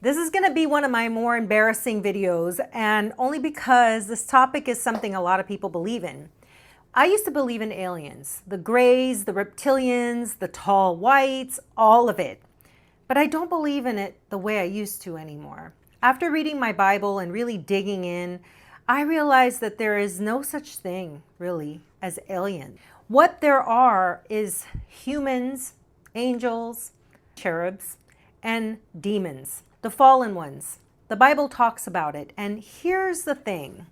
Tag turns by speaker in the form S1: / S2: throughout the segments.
S1: This is going to be one of my more embarrassing videos, and only because this topic is something a lot of people believe in. I used to believe in aliens, the grays, the reptilians, the tall whites, all of it. But I don't believe in it the way I used to anymore. After reading my Bible and really digging in, I realized that there is no such thing, really, as aliens. What there are is humans, angels, cherubs, and demons. The fallen ones. The Bible talks about it. And here's the thing.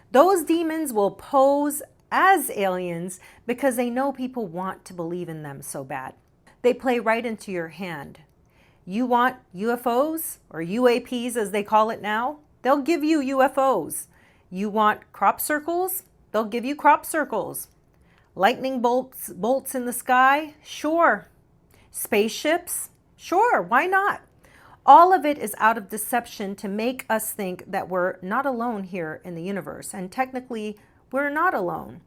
S1: Those demons will pose as aliens because they know people want to believe in them so bad. They play right into your hand. You want UFOs or UAPs as they call it now? They'll give you UFOs. You want crop circles? They'll give you crop circles. Lightning bolts in the sky? Sure. Spaceships? Sure, why not? All of it is out of deception to make us think that we're not alone here in the universe. And technically, we're not alone.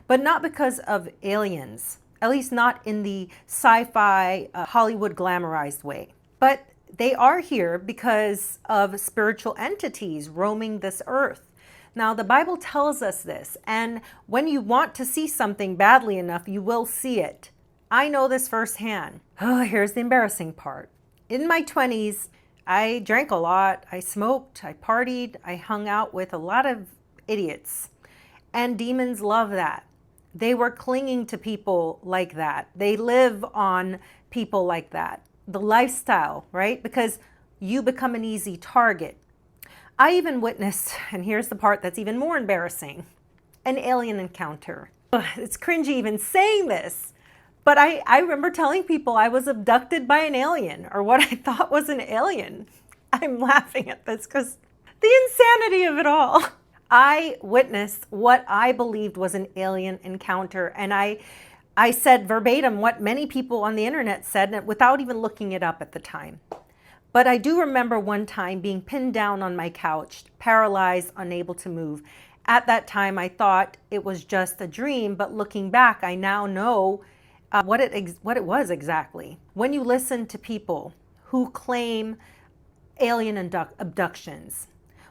S1: But not because of aliens, at least not in the sci-fi, Hollywood glamorized way. But they are here because of spiritual entities roaming this earth. Now, the Bible tells us this, and when you want to see something badly enough, you will see it. I know this firsthand. Oh, here's the embarrassing part. In my 20s, I drank a lot, I smoked, I partied, I hung out with a lot of idiots. And demons love that. They were clinging to people like that. They live on people like that. The lifestyle, right? Because you become an easy target. I even witnessed, and here's the part that's even more embarrassing, an alien encounter. Ugh, it's cringy even saying this. But I remember telling people I was abducted by an alien, or what I thought was an alien. I'm laughing at this because the insanity of it all. I witnessed what I believed was an alien encounter, and I said verbatim what many people on the internet said without even looking it up at the time. But I do remember one time being pinned down on my couch, paralyzed, unable to move. At that time, I thought it was just a dream, but looking back, I now know what it was exactly. When you listen to people who claim alien abductions,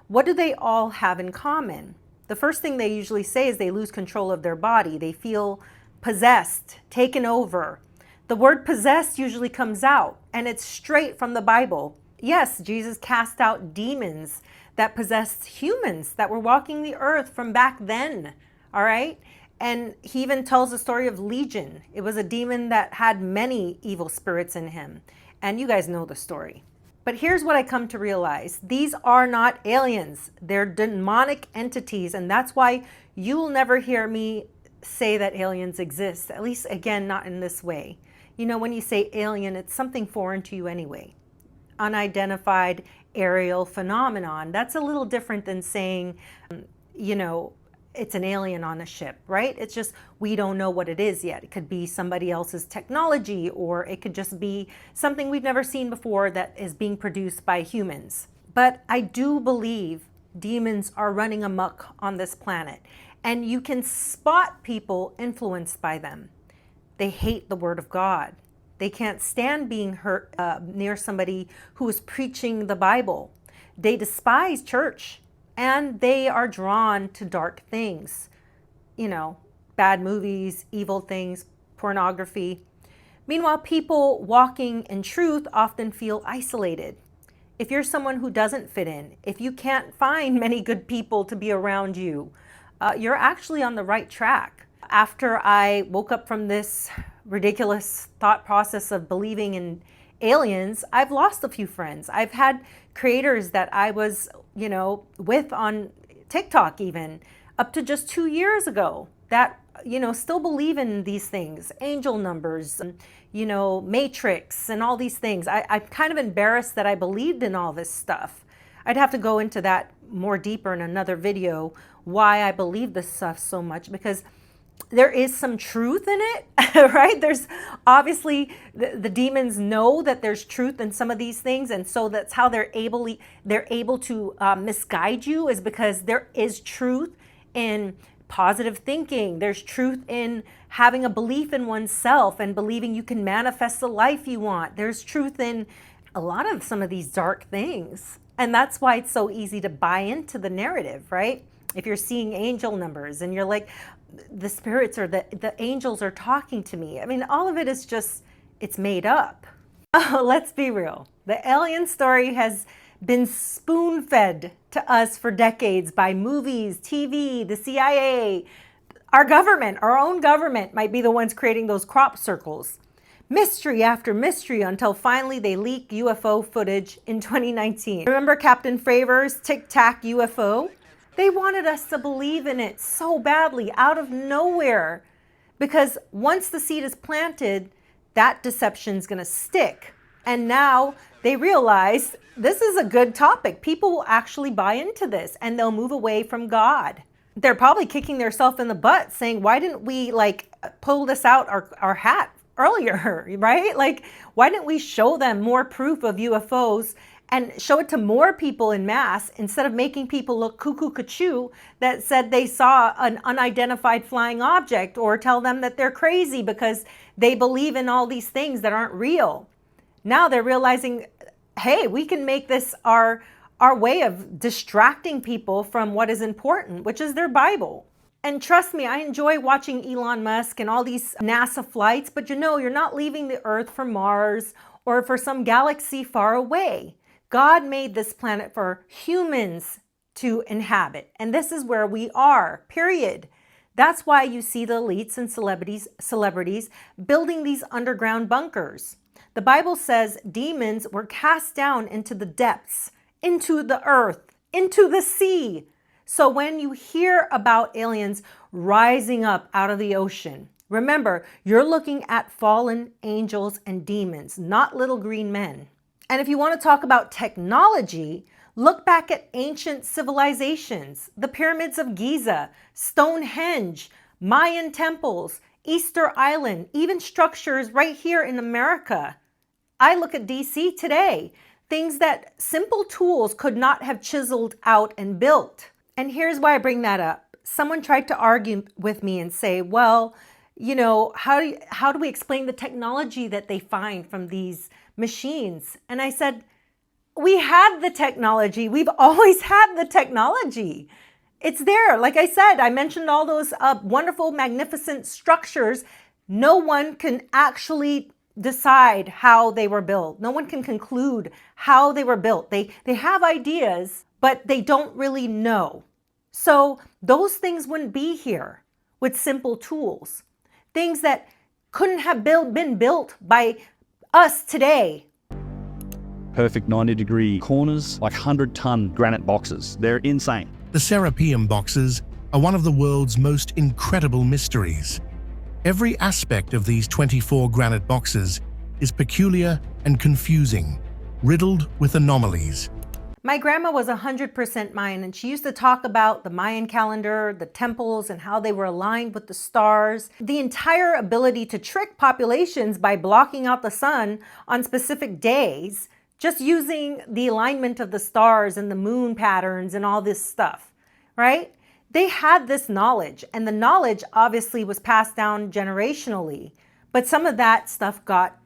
S1: what do they all have in common? The first thing they usually say is they lose control of their body. They feel possessed, taken over. The word possessed usually comes out, and it's straight from the Bible. Yes, Jesus cast out demons that possessed humans that were walking the earth from back then, all right? And he even tells the story of Legion. It was a demon that had many evil spirits in him. And you guys know the story. But here's what I come to realize. These are not aliens. They're demonic entities. And that's why you'll never hear me say that aliens exist. At least, again, not in this way. You know, when you say alien, it's something foreign to you anyway. Unidentified aerial phenomenon. That's a little different than saying, you know, it's an alien on a ship, right? It's just, we don't know what it is yet. It could be somebody else's technology, or it could just be something we've never seen before that is being produced by humans. But I do believe demons are running amok on this planet, and you can spot people influenced by them. They hate the word of God. They can't stand being hurt near somebody who is preaching the Bible. They despise church. And they are drawn to dark things, you know, bad movies, evil things, pornography. Meanwhile, people walking in truth often feel isolated. If you're someone who doesn't fit in, if you can't find many good people to be around you, you're actually on the right track. After I woke up from this ridiculous thought process of believing in aliens, I've lost a few friends. I've had creators that I was, you know, with on TikTok even up to just 2 years ago that, you know, still believe in these things, angel numbers, you know, matrix and all these things. I'm kind of embarrassed that I believed in all this stuff. I'd have to go into that more deeper in another video, why I believe this stuff so much, because there is some truth in it, right? There's obviously the demons know that there's truth in some of these things, and so that's how they're able to misguide you, is because there is truth in positive thinking. There's truth in having a belief in oneself and believing you can manifest the life you want. There's truth in a lot of some of these dark things. And that's why it's so easy to buy into the narrative, right? If you're seeing angel numbers and you're like, the spirits or the angels are talking to me. I mean, all of it is just, it's made up. Oh, let's be real. The alien story has been spoon-fed to us for decades by movies, TV, the CIA. Our government, our own government might be the ones creating those crop circles. Mystery after mystery until finally they leak UFO footage in 2019. Remember Captain Fravors' Tic Tac UFO? They wanted us to believe in it so badly out of nowhere, because once the seed is planted, that deception's gonna stick. And now they realize this is a good topic. People will actually buy into this and they'll move away from God. They're probably kicking themselves in the butt saying, why didn't we pull this out our hat earlier, right? Like, why didn't we show them more proof of UFOs and show it to more people in mass instead of making people look cuckoo-cuckoo that said they saw an unidentified flying object, or tell them that they're crazy because they believe in all these things that aren't real. Now they're realizing, hey, we can make this our way of distracting people from what is important, which is their Bible. And trust me, I enjoy watching Elon Musk and all these NASA flights, but you're not leaving the Earth for Mars or for some galaxy far away. God made this planet for humans to inhabit, and this is where we are, period. That's why you see the elites and celebrities building these underground bunkers. The Bible says demons were cast down into the depths, into the earth, into the sea. So when you hear about aliens rising up out of the ocean, remember, you're looking at fallen angels and demons, not little green men. And if you want to talk about technology, look back at ancient civilizations, the pyramids of Giza, Stonehenge, Mayan temples, Easter Island, even structures right here in America. I look at DC today, things that simple tools could not have chiseled out and built. And here's why I bring that up. Someone tried to argue with me and say, well, how do we explain the technology that they find from these machines? And I said, we had the technology. We've always had the technology. It's there. Like I said, I mentioned all those wonderful, magnificent structures. No one can actually decide how they were built. No one can conclude how they were built. They have ideas, but they don't really know. So those things wouldn't be here with simple tools. Things that couldn't have been built by us today.
S2: Perfect 90-degree corners, like 100-ton granite boxes. They're insane.
S3: The Serapeum boxes are one of the world's most incredible mysteries. Every aspect of these 24 granite boxes is peculiar and confusing, riddled with anomalies.
S1: My grandma was 100% Mayan, and she used to talk about the Mayan calendar, the temples, and how they were aligned with the stars. The entire ability to trick populations by blocking out the sun on specific days, just using the alignment of the stars and the moon patterns and all this stuff, right? They had this knowledge, and the knowledge obviously was passed down generationally, but some of that stuff got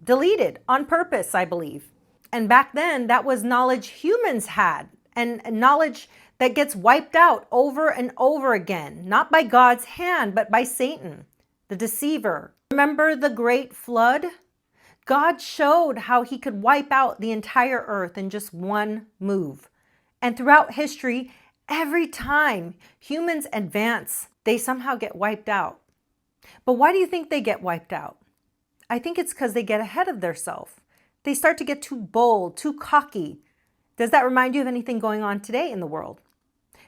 S1: deleted on purpose, I believe. And back then, that was knowledge humans had, and knowledge that gets wiped out over and over again, not by God's hand, but by Satan, the deceiver. Remember the great flood? God showed how he could wipe out the entire earth in just one move. And throughout history, every time humans advance, they somehow get wiped out. But why do you think they get wiped out? I think it's because they get ahead of themselves. They start to get too bold, too cocky. Does that remind you of anything going on today in the world?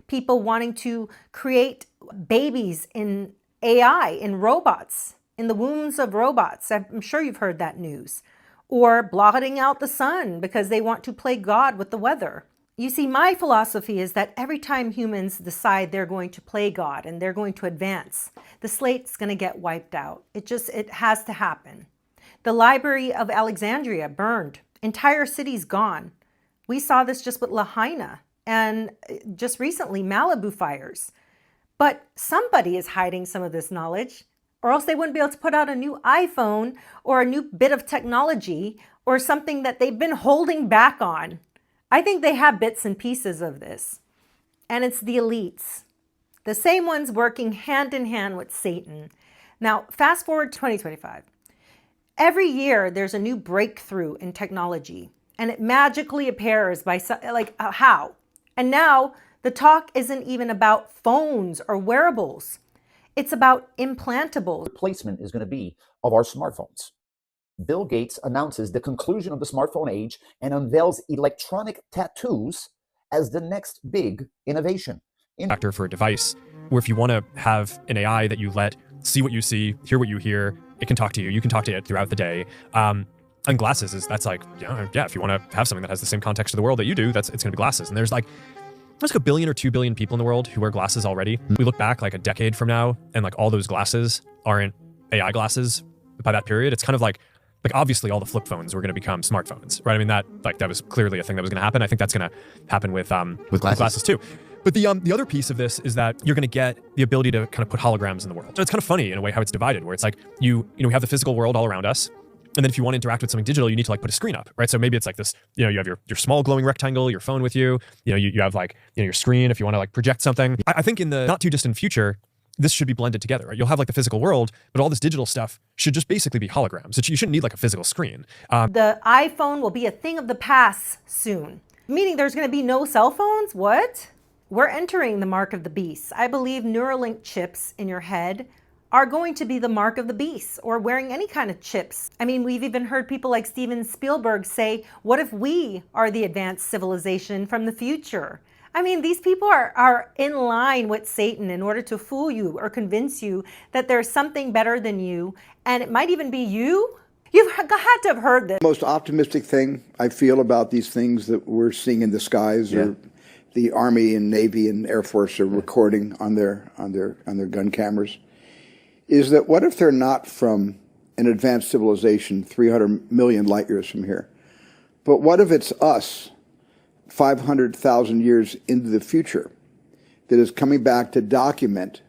S1: People wanting to create babies in AI, in robots, in the wombs of robots. I'm sure you've heard that news. Or blotting out the sun because they want to play God with the weather. You see, my philosophy is that every time humans decide they're going to play God and they're going to advance, the slate's going to get wiped out. It has to happen. The Library of Alexandria burned. Entire cities gone. We saw this just with Lahaina and just recently Malibu fires. But somebody is hiding some of this knowledge, or else they wouldn't be able to put out a new iPhone or a new bit of technology or something that they've been holding back on. I think they have bits and pieces of this. And it's the elites, the same ones working hand in hand with Satan. Now, fast forward to 2025. Every year, there's a new breakthrough in technology, and it magically appears by, how? And now, the talk isn't even about phones or wearables. It's about implantables.
S4: Replacement is going to be of our smartphones. Bill Gates announces the conclusion of the smartphone age and unveils electronic tattoos as the next big innovation.
S5: Factor for a device, where if you want to have an AI that you let see what you see, hear what you hear, it can talk to you. You can talk to it throughout the day. And glasses that's like, yeah, if you want to have something that has the same context of the world that you do, it's going to be glasses. And there's like 1 billion or 2 billion people in the world who wear glasses already. We look back like a decade from now, and like all those glasses aren't AI glasses by that period. It's kind of like obviously all the flip phones were going to become smartphones, right? I mean, that was clearly a thing that was going to happen. I think that's going to happen with glasses too. But the other piece of this is that you're going to get the ability to kind of put holograms in the world. And it's kind of funny in a way how it's divided, where it's like we have the physical world all around us. And then if you want to interact with something digital, you need to like put a screen up, right? So maybe it's like this, you have your small glowing rectangle, your phone with you, you have like, your screen if you want to like project something. I think in the not too distant future, this should be blended together, right? You'll have like the physical world, but all this digital stuff should just basically be holograms. You shouldn't need like a physical screen.
S1: The iPhone will be a thing of the past soon. Meaning there's going to be no cell phones? What? We're entering the mark of the beast. I believe Neuralink chips in your head are going to be the mark of the beast, or wearing any kind of chips. I mean, we've even heard people like Steven Spielberg say, what if we are the advanced civilization from the future? I mean, these people are in line with Satan in order to fool you or convince you that there's something better than you, and it might even be you. You've had to have heard this.
S6: The most optimistic thing I feel about these things that we're seeing in the skies are the Army and Navy and Air Force are recording on their gun cameras, is that what if they're not from an advanced civilization 300 million light years from here, but what if it's us 500,000 years into the future that is coming back to document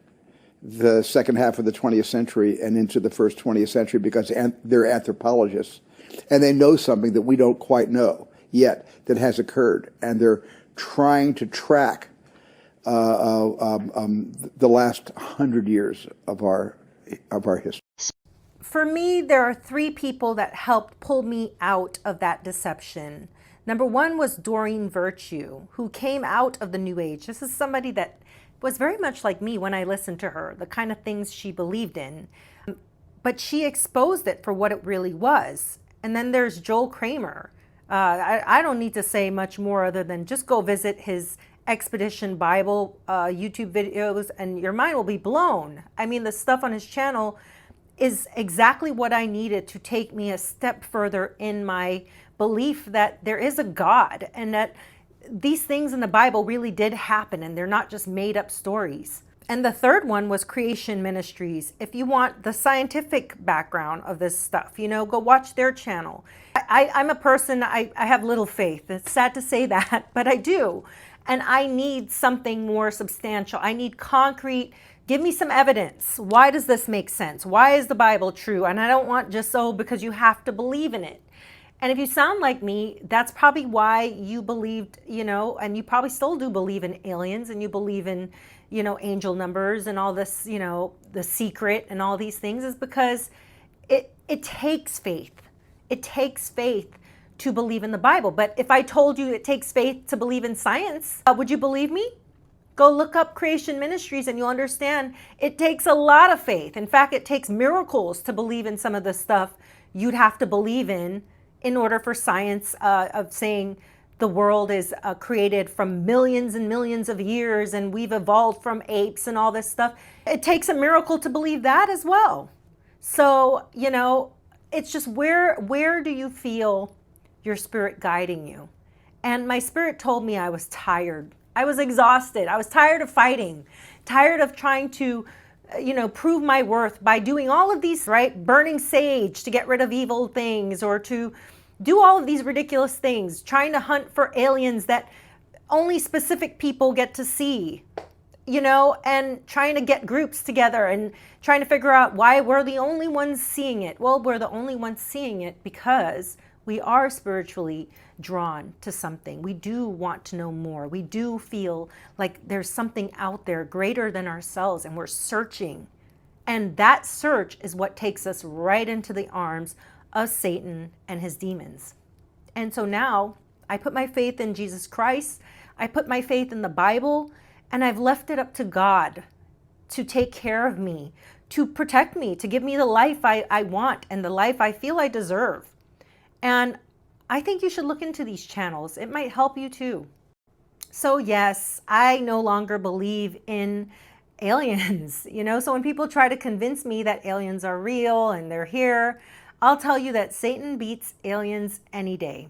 S6: the second half of the 20th century and into the first 20th century because they're anthropologists and they know something that we don't quite know yet that has occurred, and they're trying to track the last 100 years of our history.
S1: For me, there are 3 people that helped pull me out of that deception. Number 1 was Doreen Virtue, who came out of the New Age. This is somebody that was very much like me when I listened to her, the kind of things she believed in. But she exposed it for what it really was. And then there's Joel Kramer. I don't need to say much more other than just go visit his Expedition Bible YouTube videos and your mind will be blown. I mean, the stuff on his channel is exactly what I needed to take me a step further in my belief that there is a God and that these things in the Bible really did happen and they're not just made up stories. And the third one was Creation Ministries. If you want the scientific background of this stuff, go watch their channel. I'm a person, I have little faith. It's sad to say that, but I do. And I need something more substantial. I need concrete. Give me some evidence. Why does this make sense? Why is the Bible true? And I don't want just because you have to believe in it. And if you sound like me, that's probably why you believed, and you probably still do believe in aliens and you believe in, angel numbers and all this, the secret and all these things, is because it takes faith. It takes faith to believe in the Bible. But if I told you it takes faith to believe in science, would you believe me? Go look up Creation Ministries and you'll understand it takes a lot of faith. In fact, it takes miracles to believe in some of the stuff you'd have to believe in order for science of saying the world is created from millions and millions of years and we've evolved from apes and all this stuff. It takes a miracle to believe that as well. So, it's just where do you feel your spirit guiding you? And my spirit told me I was tired. I was exhausted. I was tired of fighting, tired of trying to, prove my worth by doing all of these, right? Burning sage to get rid of evil things, or to do all of these ridiculous things, trying to hunt for aliens that only specific people get to see, and trying to get groups together and trying to figure out why we're the only ones seeing it. Well, we're the only ones seeing it because We are spiritually drawn to something. We do want to know more. We do feel like there's something out there greater than ourselves, and we're searching. And that search is what takes us right into the arms of Satan and his demons. And so now I put my faith in Jesus Christ. I put my faith in the Bible, and I've left it up to God to take care of me, to protect me, to give me the life I want and the life I feel I deserve. And I think you should look into these channels. It might help you too. So yes, I no longer believe in aliens. So when people try to convince me that aliens are real and they're here, I'll tell you that Satan beats aliens any day.